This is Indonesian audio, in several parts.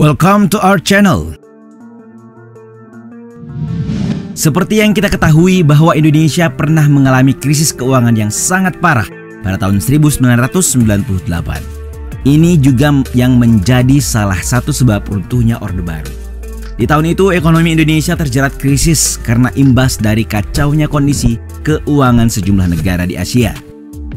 Welcome to our channel. Seperti yang kita ketahui bahwa Indonesia pernah mengalami krisis keuangan yang sangat parah pada tahun 1998. Ini juga yang menjadi salah satu sebab runtuhnya Orde Baru. Di tahun itu ekonomi Indonesia terjerat krisis karena imbas dari kacaunya kondisi keuangan sejumlah negara di Asia.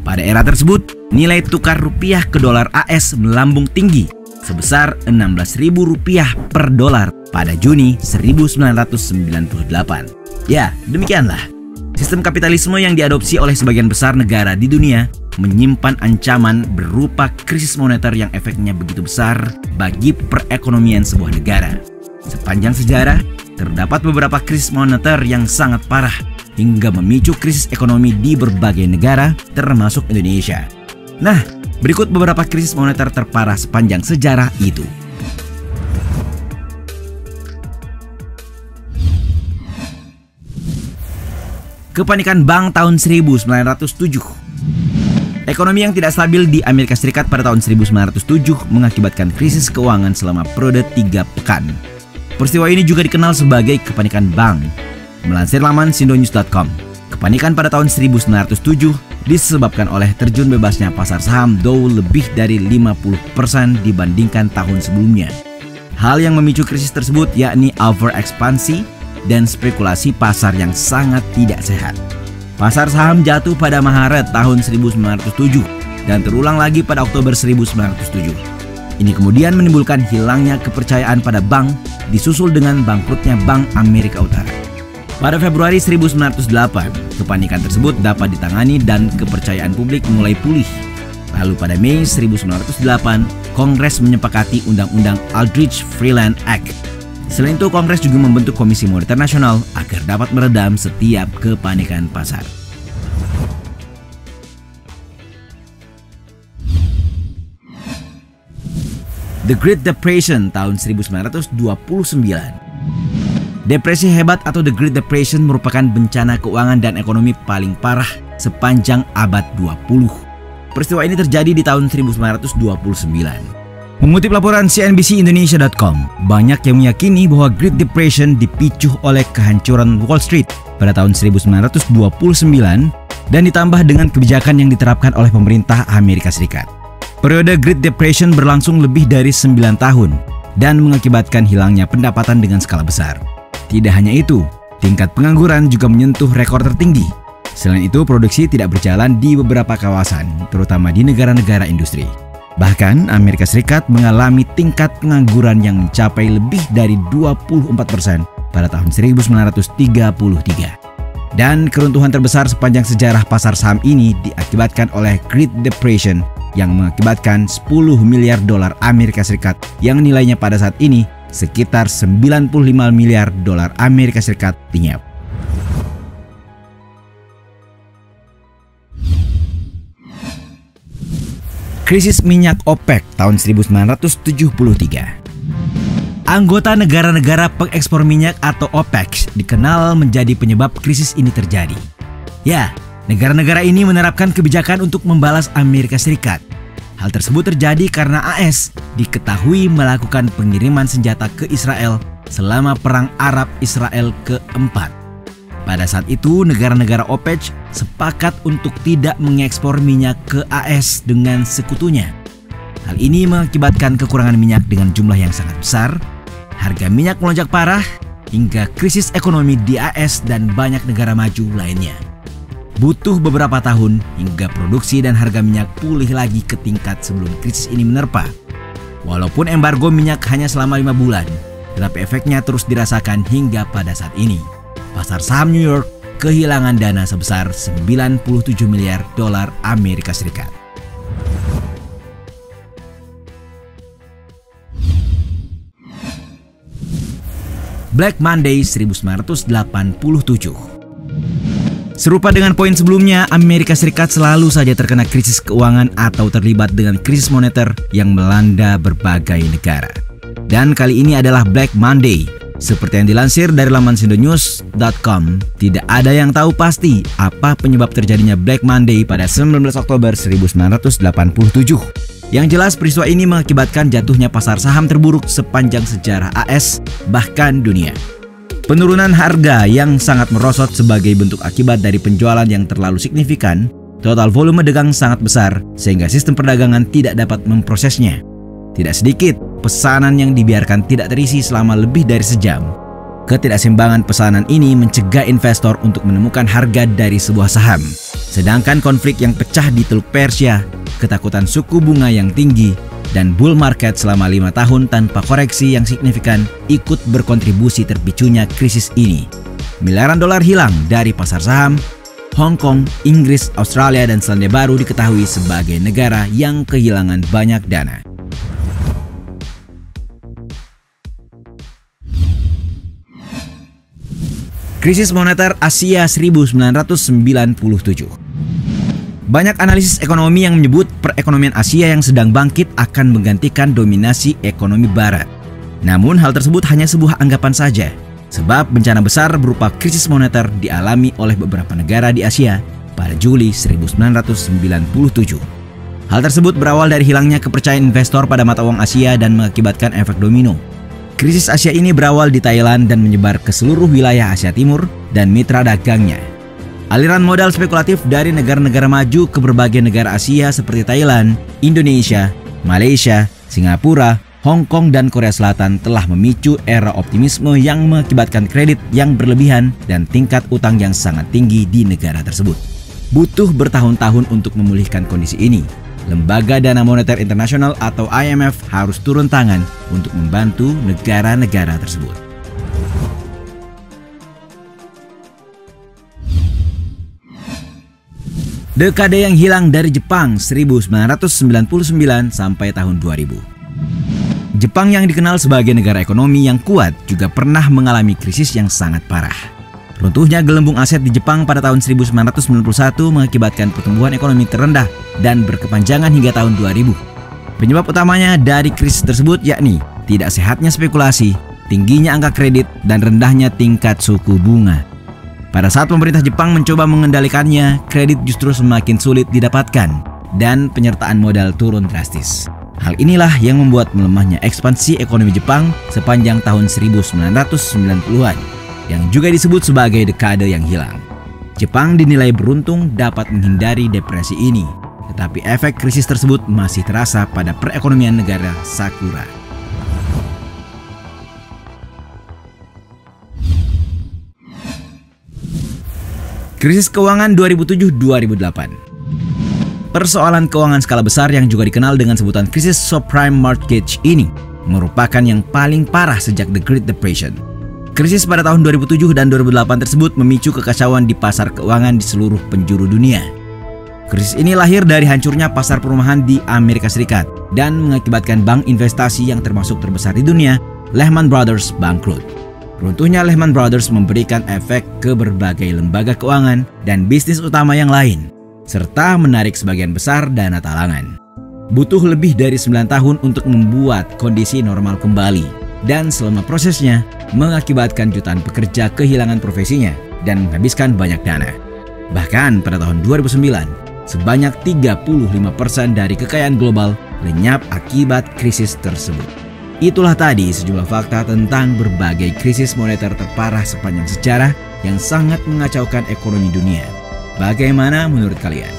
Pada era tersebut, nilai tukar rupiah ke dolar AS melambung tinggi sebesar Rp16.000 per dolar pada Juni 1998. Ya, demikianlah. Sistem kapitalisme yang diadopsi oleh sebagian besar negara di dunia menyimpan ancaman berupa krisis moneter yang efeknya begitu besar bagi perekonomian sebuah negara. Sepanjang sejarah, terdapat beberapa krisis moneter yang sangat parah hingga memicu krisis ekonomi di berbagai negara, termasuk Indonesia. Nah, berikut beberapa krisis moneter terparah sepanjang sejarah itu. Kepanikan bank tahun 1907. Ekonomi yang tidak stabil di Amerika Serikat pada tahun 1907 mengakibatkan krisis keuangan selama periode 3 pekan. Peristiwa ini juga dikenal sebagai kepanikan bank. Melansir laman sindonews.com, kepanikan pada tahun 1907 disebabkan oleh terjun bebasnya pasar saham Dow lebih dari 50% dibandingkan tahun sebelumnya. Hal yang memicu krisis tersebut yakni overekspansi dan spekulasi pasar yang sangat tidak sehat. Pasar saham jatuh pada Maret tahun 1907 dan terulang lagi pada Oktober 1907. Ini kemudian menimbulkan hilangnya kepercayaan pada bank disusul dengan bangkrutnya Bank Amerika Utara. Pada Februari 1908, kepanikan tersebut dapat ditangani dan kepercayaan publik mulai pulih. Lalu pada Mei 1908, Kongres menyepakati Undang-Undang Aldrich-Vreeland Act. Selain itu, Kongres juga membentuk Komisi Moneter Nasional agar dapat meredam setiap kepanikan pasar. The Great Depression tahun 1929. Depresi hebat atau The Great Depression merupakan bencana keuangan dan ekonomi paling parah sepanjang abad 20. Peristiwa ini terjadi di tahun 1929. Mengutip laporan CNBC-Indonesia.com, banyak yang meyakini bahwa Great Depression dipicu oleh kehancuran Wall Street pada tahun 1929 dan ditambah dengan kebijakan yang diterapkan oleh pemerintah Amerika Serikat. Periode Great Depression berlangsung lebih dari 9 tahun dan mengakibatkan hilangnya pendapatan dengan skala besar. Tidak hanya itu, tingkat pengangguran juga menyentuh rekor tertinggi. Selain itu, produksi tidak berjalan di beberapa kawasan, terutama di negara-negara industri. Bahkan, Amerika Serikat mengalami tingkat pengangguran yang mencapai lebih dari 24% pada tahun 1933. Dan keruntuhan terbesar sepanjang sejarah pasar saham ini diakibatkan oleh Great Depression yang mengakibatkan 10 miliar dolar Amerika Serikat yang nilainya pada saat ini sekitar 95 miliar dolar Amerika Serikat lenyap. Krisis minyak OPEC tahun 1973. Anggota negara-negara pengekspor minyak atau OPEC dikenal menjadi penyebab krisis ini terjadi. Ya, negara-negara ini menerapkan kebijakan untuk membalas Amerika Serikat. Hal tersebut terjadi karena AS diketahui melakukan pengiriman senjata ke Israel selama Perang Arab-Israel keempat. Pada saat itu, negara-negara OPEC sepakat untuk tidak mengekspor minyak ke AS dengan sekutunya. Hal ini mengakibatkan kekurangan minyak dengan jumlah yang sangat besar, harga minyak melonjak parah, hingga krisis ekonomi di AS dan banyak negara maju lainnya. Butuh beberapa tahun hingga produksi dan harga minyak pulih lagi ke tingkat sebelum krisis ini menerpa. Walaupun embargo minyak hanya selama 5 bulan, tetapi efeknya terus dirasakan hingga pada saat ini. Pasar saham New York kehilangan dana sebesar 97 miliar dolar Amerika Serikat. Black Monday 1987. Serupa dengan poin sebelumnya, Amerika Serikat selalu saja terkena krisis keuangan atau terlibat dengan krisis moneter yang melanda berbagai negara. Dan kali ini adalah Black Monday. Seperti yang dilansir dari laman sindonews.com, tidak ada yang tahu pasti apa penyebab terjadinya Black Monday pada 19 Oktober 1987. Yang jelas peristiwa ini mengakibatkan jatuhnya pasar saham terburuk sepanjang sejarah AS bahkan dunia. Penurunan harga yang sangat merosot sebagai bentuk akibat dari penjualan yang terlalu signifikan, total volume dagang sangat besar sehingga sistem perdagangan tidak dapat memprosesnya. Tidak sedikit pesanan yang dibiarkan tidak terisi selama lebih dari sejam. Ketidakseimbangan pesanan ini mencegah investor untuk menemukan harga dari sebuah saham. Sedangkan konflik yang pecah di Teluk Persia, ketakutan suku bunga yang tinggi, dan bull market selama 5 tahun tanpa koreksi yang signifikan ikut berkontribusi terpicunya krisis ini. Miliaran dolar hilang dari pasar saham. Hong Kong, Inggris, Australia, dan Selandia Baru diketahui sebagai negara yang kehilangan banyak dana. Krisis moneter Asia 1997. Banyak analisis ekonomi yang menyebut perekonomian Asia yang sedang bangkit akan menggantikan dominasi ekonomi Barat. Namun hal tersebut hanya sebuah anggapan saja, sebab bencana besar berupa krisis moneter dialami oleh beberapa negara di Asia pada Juli 1997. Hal tersebut berawal dari hilangnya kepercayaan investor pada mata uang Asia dan mengakibatkan efek domino. Krisis Asia ini berawal di Thailand dan menyebar ke seluruh wilayah Asia Timur dan mitra dagangnya. Aliran modal spekulatif dari negara-negara maju ke berbagai negara Asia seperti Thailand, Indonesia, Malaysia, Singapura, Hong Kong, dan Korea Selatan telah memicu era optimisme yang mengakibatkan kredit yang berlebihan dan tingkat utang yang sangat tinggi di negara tersebut. Butuh bertahun-tahun untuk memulihkan kondisi ini. Lembaga Dana Moneter Internasional atau IMF harus turun tangan untuk membantu negara-negara tersebut. Dekade yang hilang dari Jepang 1999 sampai tahun 2000. Jepang yang dikenal sebagai negara ekonomi yang kuat juga pernah mengalami krisis yang sangat parah. Runtuhnya gelembung aset di Jepang pada tahun 1991 mengakibatkan pertumbuhan ekonomi terendah dan berkepanjangan hingga tahun 2000. Penyebab utamanya dari krisis tersebut yakni tidak sehatnya spekulasi, tingginya angka kredit, dan rendahnya tingkat suku bunga. Pada saat pemerintah Jepang mencoba mengendalikannya, kredit justru semakin sulit didapatkan dan penyertaan modal turun drastis. Hal inilah yang membuat melemahnya ekspansi ekonomi Jepang sepanjang tahun 1990-an, yang juga disebut sebagai dekade yang hilang. Jepang dinilai beruntung dapat menghindari depresi ini, tetapi efek krisis tersebut masih terasa pada perekonomian negara Sakura. Krisis keuangan 2007-2008. Persoalan keuangan skala besar yang juga dikenal dengan sebutan krisis subprime mortgage ini merupakan yang paling parah sejak The Great Depression. Krisis pada tahun 2007 dan 2008 tersebut memicu kekacauan di pasar keuangan di seluruh penjuru dunia. Krisis ini lahir dari hancurnya pasar perumahan di Amerika Serikat dan mengakibatkan bank investasi yang termasuk terbesar di dunia, Lehman Brothers, bangkrut. Runtuhnya Lehman Brothers memberikan efek ke berbagai lembaga keuangan dan bisnis utama yang lain, serta menarik sebagian besar dana talangan. Butuh lebih dari 9 tahun untuk membuat kondisi normal kembali, dan selama prosesnya mengakibatkan jutaan pekerja kehilangan profesinya dan menghabiskan banyak dana. Bahkan pada tahun 2009, sebanyak 35% dari kekayaan global lenyap akibat krisis tersebut. Itulah tadi sejumlah fakta tentang berbagai krisis moneter terparah sepanjang sejarah yang sangat mengacaukan ekonomi dunia. Bagaimana menurut kalian?